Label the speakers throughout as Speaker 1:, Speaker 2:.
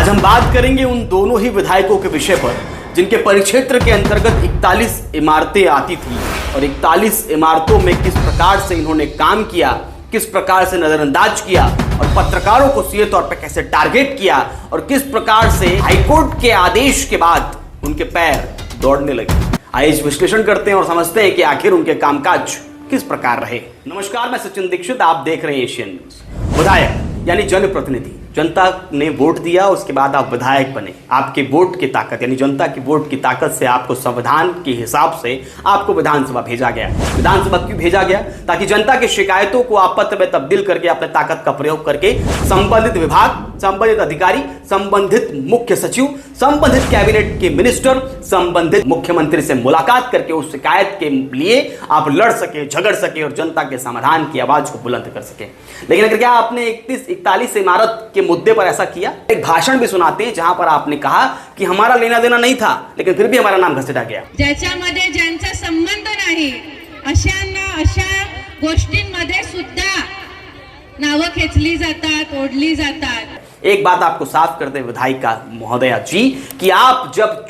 Speaker 1: आज हम बात करेंगे उन दोनों ही विधायकों के विषय पर जिनके परिक्षेत्र के अंतर्गत 41 इमारतें आती थी और 41 इमारतों में किस प्रकार से इन्होंने काम किया, किस प्रकार से नजरअंदाज किया और पत्रकारों को सीधे तौर पर कैसे टारगेट किया और किस प्रकार से हाईकोर्ट के आदेश के बाद उनके पैर दौड़ने लगे। आइए इस विश्लेषण करते हैं और समझते हैं कि आखिर उनके कामकाज किस प्रकार रहे। नमस्कार, मैं सचिन दीक्षित, आप देख रहे हैं एशियन न्यूज। विधायक यानी जनप्रतिनिधि, जनता ने वोट दिया, उसके बाद आप विधायक बने। आपके वोट की ताकत यानी जनता की वोट की ताकत से आपको संविधान के हिसाब से आपको विधानसभा भेजा गया। विधानसभा क्यों भेजा गया? ताकि जनता की शिकायतों को आप पत्र में तब्दील करके अपने ताकत का प्रयोग करके संबंधित विभाग, संबंधित अधिकारी, संबंधित मुख्य सचिव, संबंधित कैबिनेट के मिनिस्टर, संबंधित मुख्यमंत्री से मुलाकात करके उस शिकायत के लिए आप लड़ सके, झगड़ सके और जनता के समाधान की आवाज को बुलंद कर सके। लेकिन अगर क्या आपने 41 इमारत के मुद्दे पर ऐसा किया? एक भाषण भी सुनाते हैं जहां पर आपने कहा कि हमारा लेना देना नहीं था, लेकिन फिर भी हमारा नाम घसीटा गया।
Speaker 2: ज्याच्यामध्ये ज्यांचा संबंध नाही अशा गोष्टींमध्ये सुद्धा नावं खेचली जातात, ओढली जातात।
Speaker 1: एक बात आपको साफ करते विधायिका महोदया जी कि आप जब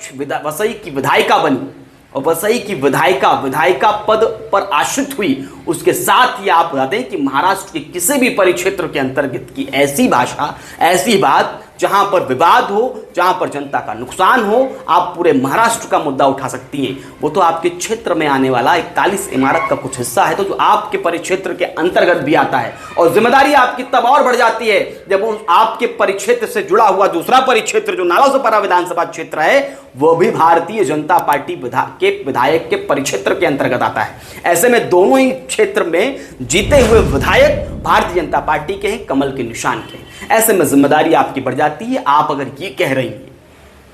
Speaker 1: वसई की विधायिका बनी और वसई की विधायिका पद पर आश्रित हुई, उसके साथ ही आप बताते हैं कि महाराष्ट्र के किसी भी परिक्षेत्र के अंतर्गत की ऐसी भाषा, ऐसी बात जहां पर विवाद हो, जहां पर जनता का नुकसान हो, आप पूरे महाराष्ट्र का मुद्दा उठा सकती हैं। वो तो आपके क्षेत्र में आने वाला 41 इमारत का कुछ हिस्सा है तो जो आपके परिक्षेत्र के अंतर्गत भी आता है। और जिम्मेदारी आपकी तब और बढ़ जाती है जब आपके परिक्षेत्र से जुड़ा हुआ दूसरा परिक्षेत्र जो नालासोपारा विधानसभा क्षेत्र है वो भी भारतीय जनता पार्टी के विधायक के परिक्षेत्र के अंतर्गत आता है। ऐसे में दोनों ही क्षेत्र में जीते हुए विधायक भारतीय जनता पार्टी के हैं, कमल के निशान के। ऐसे में जिम्मेदारी आपकी बढ़ जाती है। आप अगर ये कह रही हैं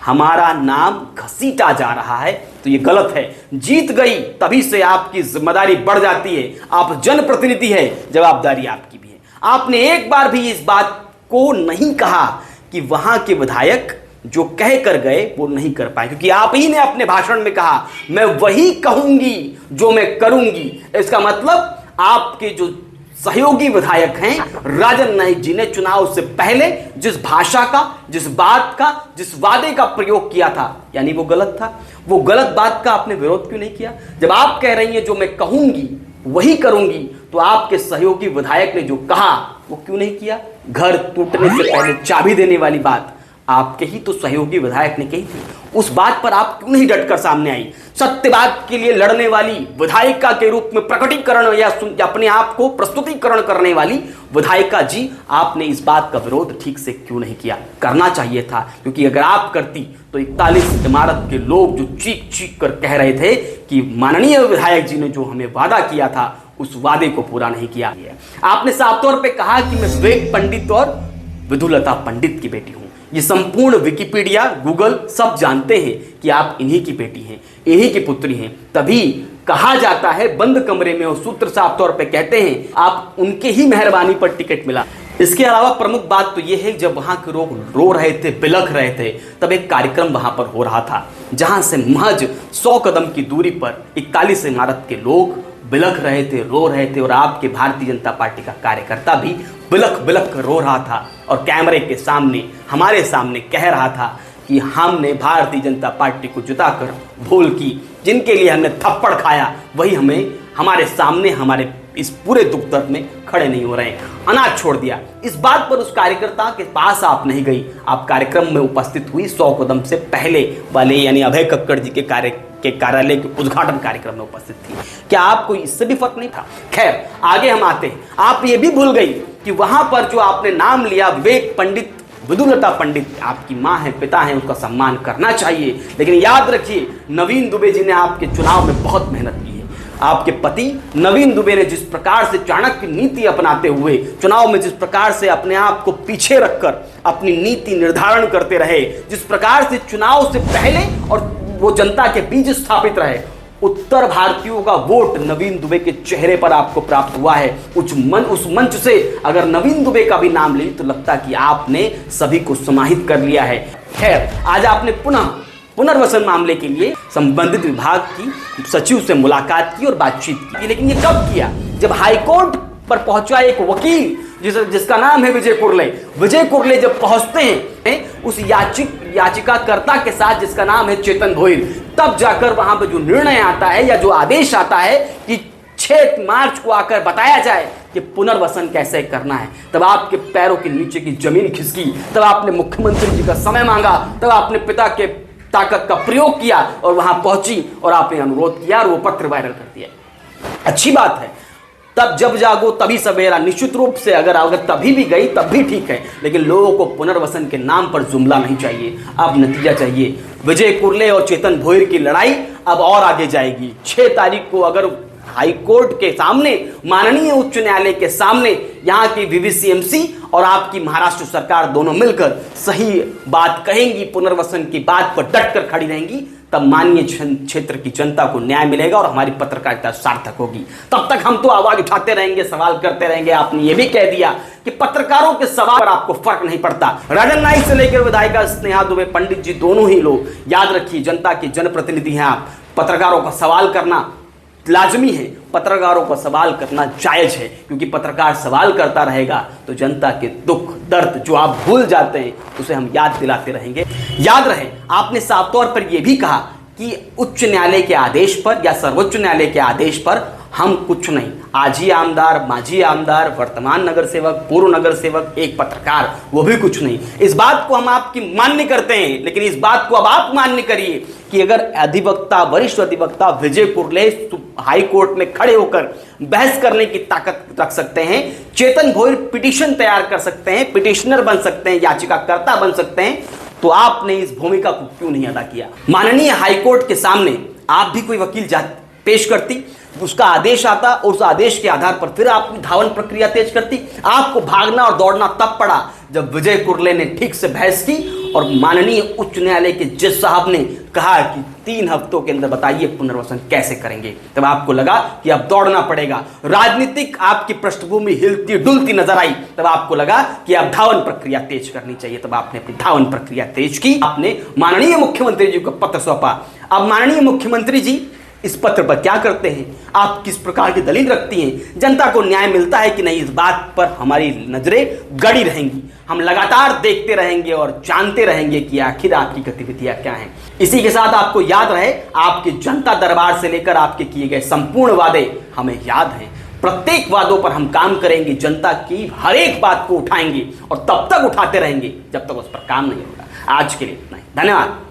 Speaker 1: हमारा नाम घसीटा जा रहा है तो ये गलत है। जीत गई तभी से आपकी जिम्मेदारी बढ़ जाती है। आप जनप्रतिनिधि है, जवाबदारी आपकी भी है। आपने एक बार भी इस बात को नहीं कहा कि वहां के विधायक जो कह कर गए वो नहीं कर पाए, क्योंकि आप ही ने अपने भाषण में कहा मैं वही कहूंगी जो मैं करूंगी। इसका मतलब आपके जो सहयोगी विधायक हैं राजन नाईक जी ने चुनाव से पहले जिस भाषा का, जिस बात का, जिस वादे का प्रयोग किया था यानी वो गलत था। वो गलत बात का आपने विरोध क्यों नहीं किया? जब आप कह रही हैं जो मैं कहूंगी वही करूंगी तो आपके सहयोगी विधायक ने जो कहा वो क्यों नहीं किया? घर टूटने से पहले चाबी देने वाली बात आपके ही तो सहयोगी विधायक ने कही थी। उस बात पर आप क्यों नहीं डटकर सामने आई? सत्यवाद के लिए लड़ने वाली विधायिका के रूप में प्रकटीकरण या अपने आप को प्रस्तुतिकरण करने वाली विधायिका जी, आपने इस बात का विरोध ठीक से क्यों नहीं किया? करना चाहिए था, क्योंकि अगर आप करती तो 41 इमारत के लोग जो चीख चीख कर कह रहे थे कि माननीय विधायक जी ने जो हमें वादा किया था उस वादे को पूरा नहीं किया। आपने साफ तौर पर कहा कि मैं विवेक पंडित और विधुलता पंडित की बेटी हूं। ये संपूर्ण विकिपीडिया, गूगल सब जानते हैं कि आप इन्हीं की बेटी हैं, इन्हीं की पुत्री हैं। तभी कहा जाता है बंद कमरे में और सूत्र साफ तौर पे कहते हैं आप उनके ही मेहरबानी पर टिकट मिला। इसके अलावा प्रमुख बात तो यह है जब वहां के लोग रो रहे थे, बिलख रहे थे, तब एक कार्यक्रम वहां पर हो रहा था जहां से महज 100 कदम की दूरी पर 41 इमारत के लोग बिलख रहे थे, रो रहे थे और आपके भारतीय जनता पार्टी का कार्यकर्ता भी बिलख बिलख कर रो रहा था और कैमरे के सामने, हमारे सामने कह रहा था कि हमने भारतीय जनता पार्टी को जिताकर भूल की। जिनके लिए हमने थप्पड़ खाया वही हमें हमारे सामने, हमारे इस पूरे दुख दर्द में खड़े नहीं हो रहे हैं, अनाज छोड़ दिया। इस बात पर उस कार्यकर्ता के पास आप नहीं गई, आप कार्यक्रम में उपस्थित हुई 100 कदम से पहले वाले यानी अभय कक्कड़ जी के कार्यालय के उद्घाटन कार्यक्रम में उपस्थित थी। क्या आपको इससे भी फर्क नहीं था? खैर, आगे हम आते हैं। आप ये भी भूल गई कि वहां पर जो आपने नाम लिया विवेक पंडित, विधुलता पंडित, आपकी माँ है, पिता है, उसका सम्मान करना चाहिए। लेकिन याद रखिए नवीन दुबे जी ने आपके चुनाव में बहुत मेहनत की है। आपके पति नवीन दुबे ने जिस प्रकार से चाणक्य नीति अपनाते हुए चुनाव में जिस प्रकार से अपने आप को पीछे रखकर अपनी नीति निर्धारण करते रहे, जिस प्रकार से चुनाव से पहले और वो जनता के बीच स्थापित रहे, उत्तर भारतीयों का वोट नवीन दुबे के चेहरे पर आपको प्राप्त हुआ है। उस मंच से अगर नवीन दुबे का भी नाम ले तो लगता कि आपने सभी को समाहित कर लिया है। खैर, आज आपने पुनर्वसन मामले के लिए संबंधित विभाग की सचिव से मुलाकात की और बातचीत की, लेकिन ये कब किया? जब हाईकोर्ट पर पहुंचा एक वकील जिसका नाम है विजय कुर्ले। विजय कुर्ले जब पहुंचते हैं उस याचिकाकर्ता के साथ जिसका नाम है चेतन भोईर, तब जाकर वहां पर जो निर्णय आता है या जो आदेश आता है कि 6 मार्च को आकर बताया जाए कि पुनर्वसन कैसे करना है, तब आपके पैरों के नीचे की जमीन खिसकी। तब आपने मुख्यमंत्री जी का समय मांगा, तब आपने पिता के ताकत का प्रयोग किया और वहां पहुंची और आपने अनुरोध किया और वो पत्र वायरल कर दिया। अच्छी बात है, तब जब जागो तभी सवेरा। निश्चित रूप से अगर तभी भी गई तब भी ठीक है, लेकिन लोगों को पुनर्वसन के नाम पर जुमला नहीं चाहिए, अब नतीजा चाहिए। विजय कुर्ले और चेतन भोईर की लड़ाई अब और आगे जाएगी। 6 तारीख को अगर हाई कोर्ट के सामने, माननीय उच्च न्यायालय के सामने यहाँ की VVCMC और आपकी महाराष्ट्र सरकार दोनों मिलकर सही बात कहेंगी, पुनर्वसन की बात पर डट कर खड़ी रहेंगी, तब माननीय क्षेत्र की जनता को न्याय मिलेगा और हमारी पत्रकारिता सार्थक होगी। तब तक हम तो आवाज उठाते रहेंगे, सवाल करते रहेंगे। आपने ये भी कह दिया कि पत्रकारों के सवाल पर आपको फर्क नहीं पड़ता। राजन नाईक से लेकर विधायिका स्नेहा दुबे, पंडित जी दोनों ही लोग, याद रखिए जनता के जनप्रतिनिधि हैं आप। पत्रकारों का सवाल करना लाजमी है, पत्रकारों का सवाल करना जायज है, क्योंकि पत्रकार सवाल करता रहेगा तो जनता के दुख दर्द जो आप भूल जाते हैं उसे हम याद दिलाते रहेंगे। याद रहे, आपने साफ तौर पर यह भी कहा कि उच्च न्यायालय के आदेश पर या सर्वोच्च न्यायालय के आदेश पर हम कुछ नहीं, आजी आमदार, माजी आमदार, वर्तमान नगर सेवक, पूर्व नगर सेवक, एक पत्रकार, वो भी कुछ नहीं। इस बात को हम आपकी मान्य करते हैं, लेकिन इस बात को अब आप मान्य करिए कि अगर अधिवक्ता, वरिष्ठ अधिवक्ता विजय कुर्ले हाई कोर्ट में खड़े होकर बहस करने की ताकत रख सकते हैं, चेतन भोईर पिटीशन तैयार कर सकते हैं, पिटिशनर बन सकते हैं, याचिकाकर्ता बन सकते हैं, तो आपने इस भूमिका को क्यों नहीं अदा किया? माननीय हाईकोर्ट के सामने आप भी कोई वकील पेश करती, उसका आदेश आता और उस आदेश के आधार पर फिर आप धावन प्रक्रिया तेज करती। आपको भागना और दौड़ना तब पड़ा जब विजय कुर्ले ने ठीक से बहस की और माननीय उच्च न्यायालय के जज साहब ने कहा कि 3 हफ्तों के अंदर बताइए पुनर्वसन कैसे करेंगे। तब आपको लगा कि अब दौड़ना पड़ेगा, राजनीतिक आपकी पृष्ठभूमि हिलती डुलती नजर आई, तब आपको लगा कि अब धावन प्रक्रिया तेज करनी चाहिए। तब आपने अपनी धावन प्रक्रिया तेज की, आपने माननीय मुख्यमंत्री जी को पत्र सौंपा। अब माननीय मुख्यमंत्री जी इस पत्र पर क्या करते हैं, आप किस प्रकार की दलील रखती हैं, जनता को न्याय मिलता है कि नहीं, इस बात पर हमारी नजरें गड़ी रहेंगी। हम लगातार देखते रहेंगे और जानते रहेंगे कि आखिर आपकी गतिविधियां क्या हैं। इसी के साथ आपको याद रहे, आपके जनता दरबार से लेकर आपके किए गए संपूर्ण वादे हमें याद हैं। प्रत्येक वादों पर हम काम करेंगे, जनता की हर एक बात को उठाएंगे और तब तक उठाते रहेंगे जब तक उस पर काम नहीं होगा। आज के लिए इतना ही, धन्यवाद।